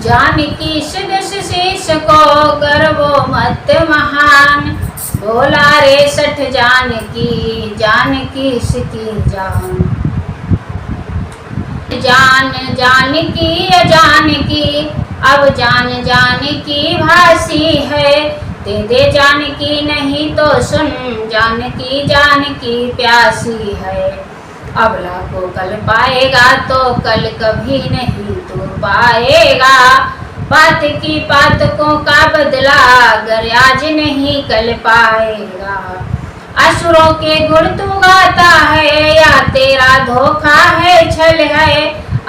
जानकी सदस शेष को गर्वो मत महान। बोला रे सठ जानकी जानकी इसकी जान। जान जानकी अजानकी अब जान जानकी भासी है। दे दे जानकी नहीं तो सुन जानकी जानकी प्यासी है। अबला को कल पाएगा तो कल कभी नहीं तू पाएगा। बात की पातकों का बदला अगर आज नहीं कल पाएगा। असुरों के गुण तू गाता है या तेरा धोखा है छल है।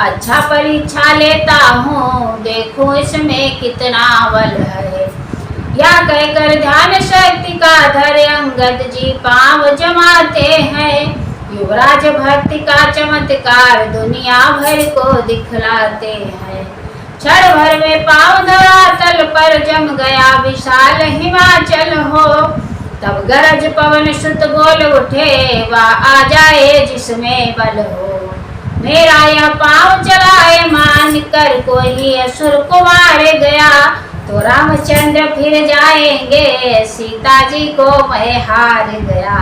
अच्छा परीक्षा लेता हूँ देखो इसमें कितना बल है। या कहकर ध्यान शक्ति का धर अंगद जी पांव जमाते हैं। युवराज भक्ति का चमत्कार दुनिया भर को दिखलाते हैं। क्षण भर में पांव धरातल पर जम गया विशाल हिमाचल हो। तब गरज पवन सुत बोल उठे वह आ जाए जिसमें बल हो। मेरा यह पांव चलाए मान कर कोई असुर को मार गया तो रामचंद्र फिर जाएंगे सीता जी को मैं हार गया।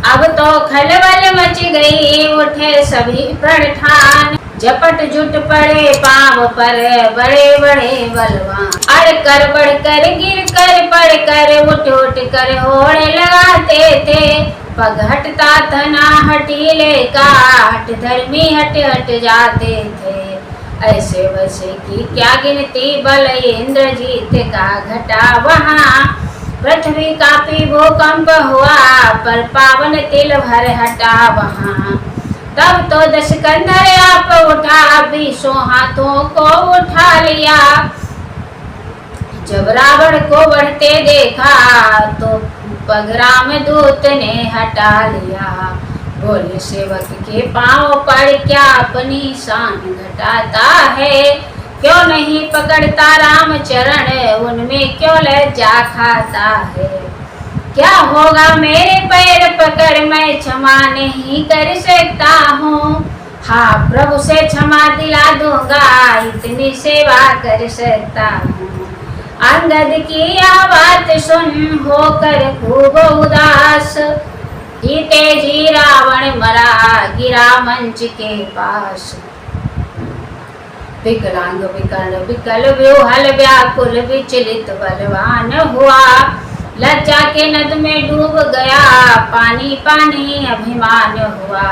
अब तो खलबल मच गई उठे सभी प्रण ठान। झपट जुट पड़े पांव पर बड़े बड़े बलवान। अड़ कर बढ़ कर गिर कर पड़ कर उठ उठ कर होड़ लगाते थे। पग हटता तना हटीले का हट धर्मी हट हट जाते थे। ऐसे वैसे की क्या गिनती बल इंद्रजीत का घटा वहाँ। पृथ्वी कांपी भूकंप हुआ पर पावन तिल भर हटा वहाँ। तब तो दश कंधर आप उठा 20 हाथों को उठा लिया। जब रावण को बढ़ते देखा तो पग रामदूत ने हटा लिया। बोले सेवक के पांव पर क्या अपनी शान घटाता है। क्यों नहीं पकड़ता राम चरण उनमें क्यों लज्जा खाता है। क्या होगा मेरे पैर पकड़ मैं क्षमा नहीं कर सकता हूँ। हाँ प्रभु से क्षमा दिला दूंगा इतनी सेवा कर सकता हूँ। अंगद की यह बात सुन होकर खूब उदास। जीते जी रावण मरा गिरा मंच के पास। विकलांग विकल विकल व्यूहल व्याकुल विचलित बलवान हुआ। लज्जा के नद में डूब गया पानी पानी अभिमान हुआ।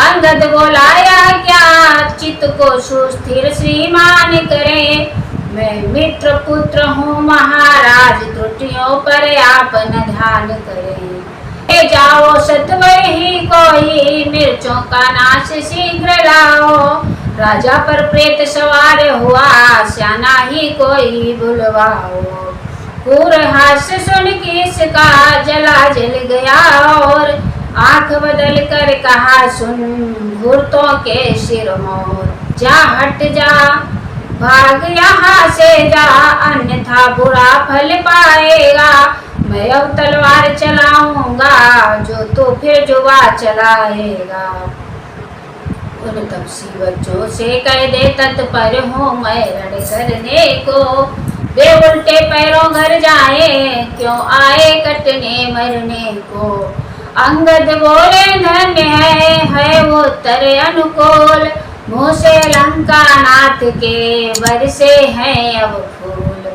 अंगद बोलाया क्या चित्त को सुस्थिर श्रीमान करे। मैं मित्र पुत्र हूँ महाराज त्रुटियों पर आप न ध्यान करें। ले जाओ सत्वर ही कोई मिर्चों का नाश शीघ्र लाओ। राजा पर प्रेत सवार हुआ स्याना ही कोई बुलवाओ। पूर हास्य सुन के इसका जला जल गया और आंख बदल कर कहा सुन भूतों के सिर मोर। जा हट जा भाग यहाँ से जा अन्यथा बुरा फल पाएगा। मैं अब तलवार चलाऊंगा जो तो फिर जुआ चलाएगा। उन तपसी बच्चों से कह दे तत्पर हूँ मैं रण करने को। वे उल्टे पैरों घर जाए क्यों आए कटने मरने को। अंगद बोले धन्य है वो उत्तर अनुकूल। मुँह से लंका नाथ के बरसे हैं अब फूल।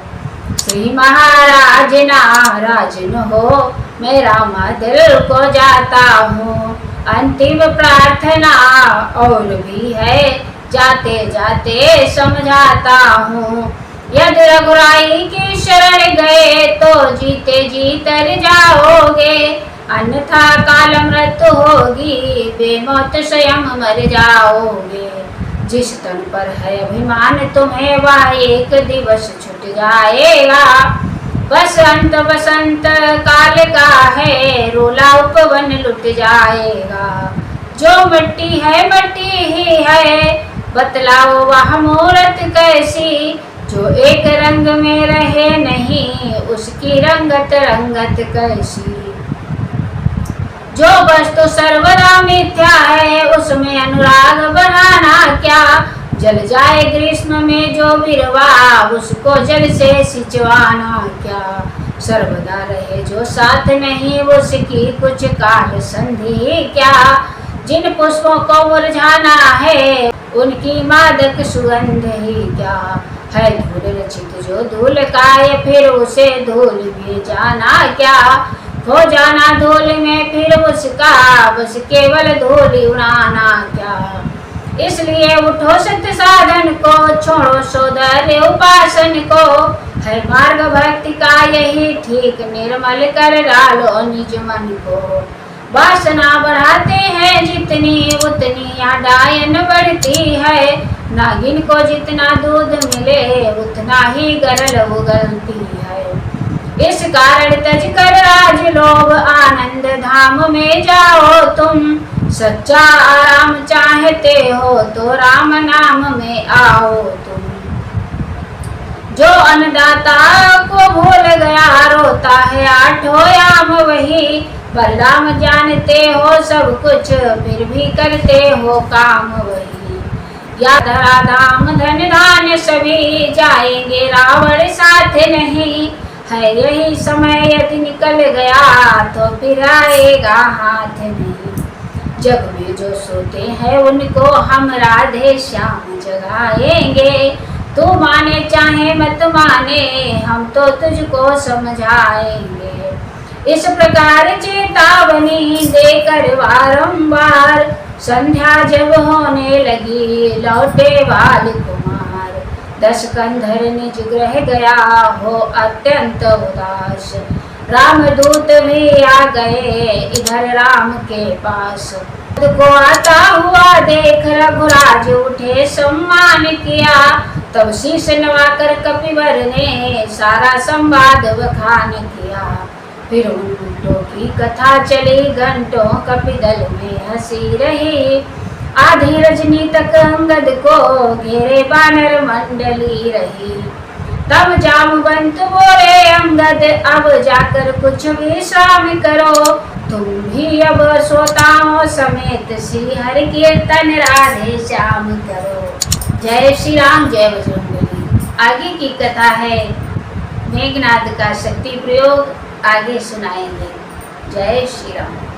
श्री महाराज नाराज न हो मेरा दिल को जाता हूँ। अंतिम प्रार्थना और भी है जाते जाते समझाता हूँ। यदि रघुराई की शरण गए तो जीते जी तर जाओगे। अन्यथा काल मृत्यु होगी बेमौत स्वयं मर जाओगे। जिस तन पर है अभिमान तुम्हें वह एक दिवस छूट जाएगा। बसंत बसंत काल का है रोला उपवन लुट जाएगा। जो मिट्टी है मिट्टी ही है बतलाओ वह मूरत कैसी। जो एक रंग में रहे नहीं उसकी रंगत रंगत कैसी। जो वस्तु सर्वदा मिथ्या है उसमें अनुराग बढ़ाना क्या। जल जाए ग्रीष्म में जो बिरवा, उसको जल से सिंचवाना क्या। सर्वदा रहे जो साथ नहीं, उसकी कुछ काल संधि क्या। जिन पुष्पों को मुरझाना है, उनकी मादक सुगंध ही क्या। है धूल रचित जो धूल का, ये फिर उसे धूल में जाना क्या। खो जाना धूल में फिर उसका, बस केवल धूल उड़ाना क्या। इसलिए उठो सत्य साधन को, छोड़ो सौंदर्य उपासन को। है मार्ग भक्ति का यही ठीक, निर्मल कर डालो निज मन को। वासना बढ़ाते हैं जितनी, उतनी डायन बढ़ती है। नागिन को जितना दूध मिले, उतना ही गरल उगलती है। इस कारण तज कर राज लोभ, आनंद धाम में जाओ तुम। सच्चा आराम चाहते हो, तो राम नाम में आओ तुम। जो अन्नदाता को भूल गया, रोता है आठों याम वही। बलराम जानते हो सब कुछ, फिर भी करते हो काम वही। या धरा धाम धन धान्य सभी, जाएंगे रावण साथ नहीं। है यही समय यदि निकल गया, तो फिर आएगा हाथ नहीं। जग में जो सोते हैं, उनको हम राधे श्याम जगाएंगे। तू माने चाहे मत माने, हम तो तुझको समझाएंगे। इस प्रकार चेतावनी देकर बारंबार, संध्या जब होने लगी, लौटे बाल कुमार। 10 कंधर निज गृह गया, हो अत्यंत उदास। रामदूत भी आ गए इधर राम के पास। को आता हुआ देख रघुराज उठे सम्मान किया। तब शीश नवाकर कपिवर ने सारा संवाद बखान किया। फिर उन की कथा चली घंटों, कपिदल में हंसी रही। आधी रजनी तक अंगद को घेरे बानर मंडली रही। तब जामवंत बोले अंगद, अब जाकर कुछ विश्राम करो। तुम भी अब श्रोताओं समेत श्री हरि कीर्तन राधे श्याम करो। जय श्री राम, जय बजरंगबली। आगे की कथा है मेघनाद का शक्ति प्रयोग, आगे सुनाएंगे। जय श्री राम।